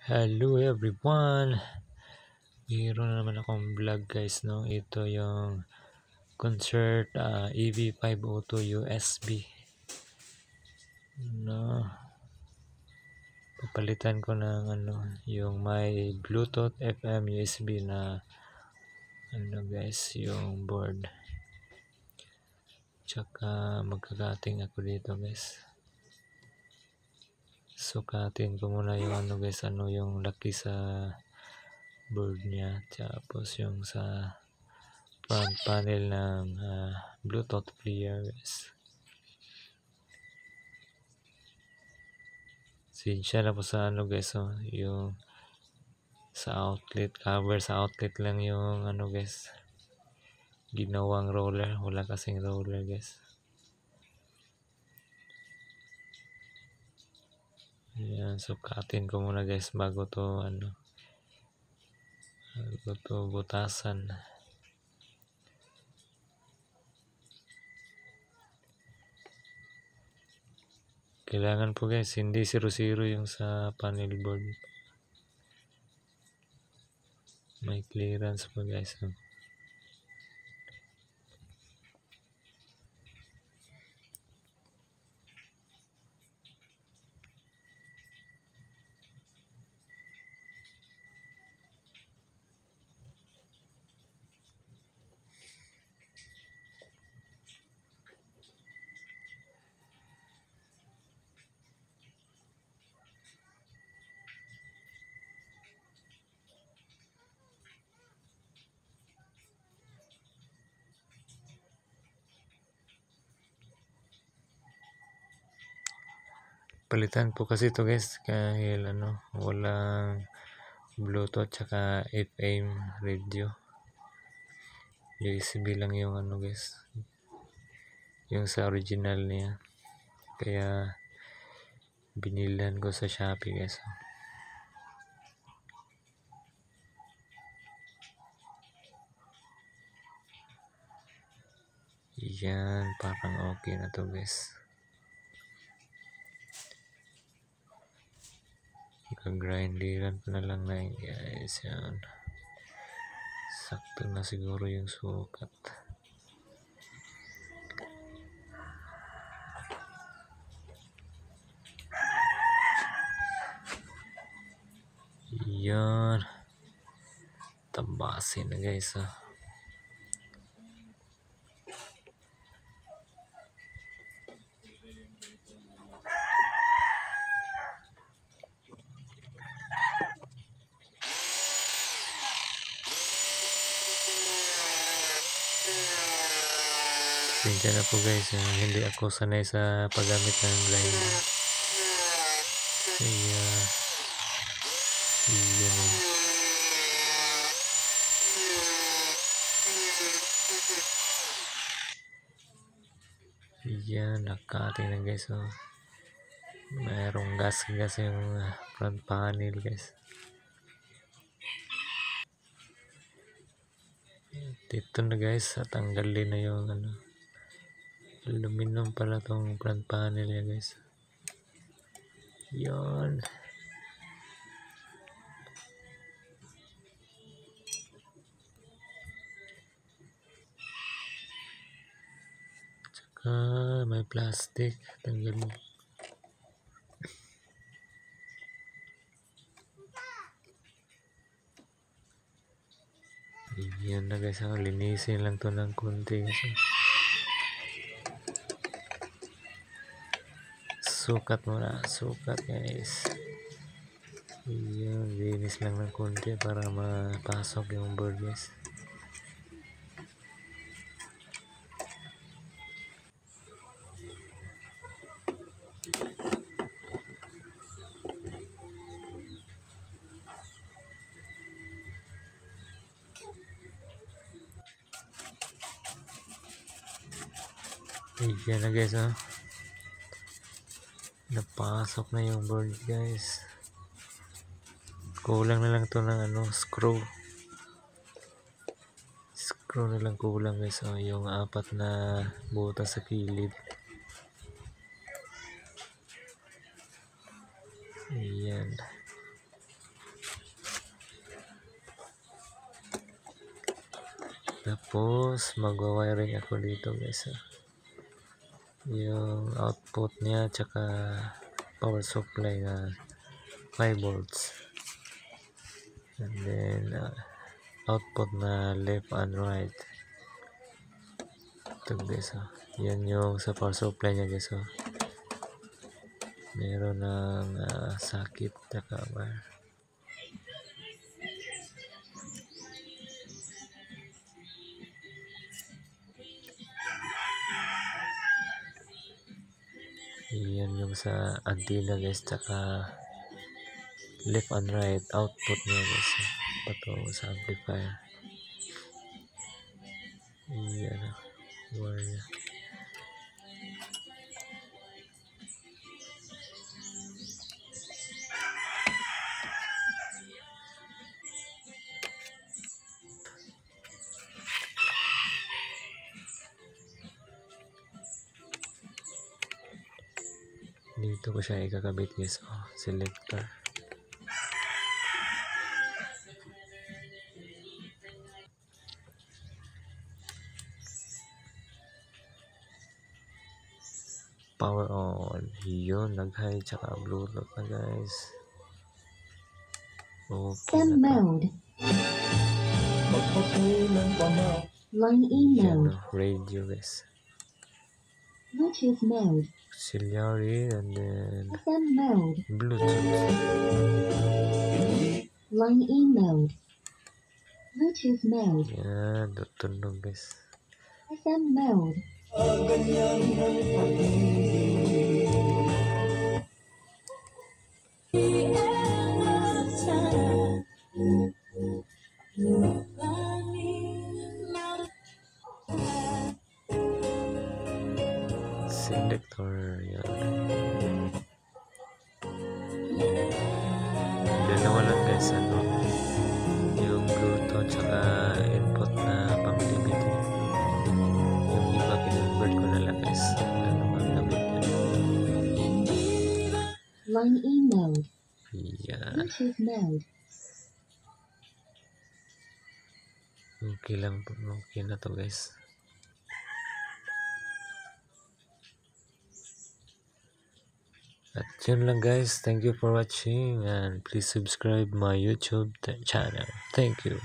Hello everyone! Mayroon na naman akong vlog guys, no? Ito yung concert EV502 USB. No? Papalitan ko ng yung may Bluetooth FM USB na guys, yung board. Tsaka magkakating ako dito guys. Sukatin ko muna yung guys, yung laki sa board niya, tapos yung sa front panel ng Bluetooth player guys. Sinsya na po sa guys, yung sa outlet, cover sa outlet lang yung guys, ginawang roller, wala kasing roller guys. Ayan, sukatin ko muna guys bago to butasan. Kailangan po guys, hindi 0-0 yung sa panel board. May clearance po guys. Palitan po kasi ito guys dahil walang Bluetooth tsaka FM radio. USB lang yung guys, yung sa original niya, kaya binilan ko sa Shopee guys. Yan, parang okay na to guys. Grindiran ko na lang na guys. Yan, sakto na siguro yung sukat. Yan, tabasin na guys. Pasensya na po guys, hindi ako sanay sa paggamit ng grinder. Kaya yun. Yan, nakating na guys. Mayroong gas yung front panel guys. Dito na guys, tanggalin na yung aluminum pala tong front panel niya guys. Yan. Tsaka may plastic, tanggalin. Yan na guys, linisin lang to ng konti guys. Sukat guys. Yan, linis lang ng konti para mapasok yung board guys. Ayan na guys, napasok na yung board guys. Kulang na lang to ng screw na lang kulang guys. Yung 4 na butas sa kilid. Ayan. Tapos magwa-wiring ako dito guys. Yung output niya tsaka power supply na 5 volts. And then output na left and right. Ito guys. Yan yung sa power supply niya guys. Meron ng sakit tsaka wire. Yan yung sa antenna guys, tsaka left and right output niya guys, patungo sa amplifier. Yan wire niya. Dito ko siya ikakabit guys, selector. Power on, yun, nag-high tsaka bluetooth na guys. Okay SEM mode. Line E mode. Radio guys. Bluetooth mode. Auxiliary and then FM mode. Bluetooth. Line E mode. Bluetooth mode. Yan, tutunog guys. FM mode. Selector, yan. Dalawa lang guys, yung Bluetooth tsaka input na pang-limit. Yung iba kinonvert ko na lang guys. Line E mode. Yan. Bluetooth mode. Okay lang po. Okay na to guys. At yun lang guys. Thank you for watching and please subscribe my YouTube channel. Thank you.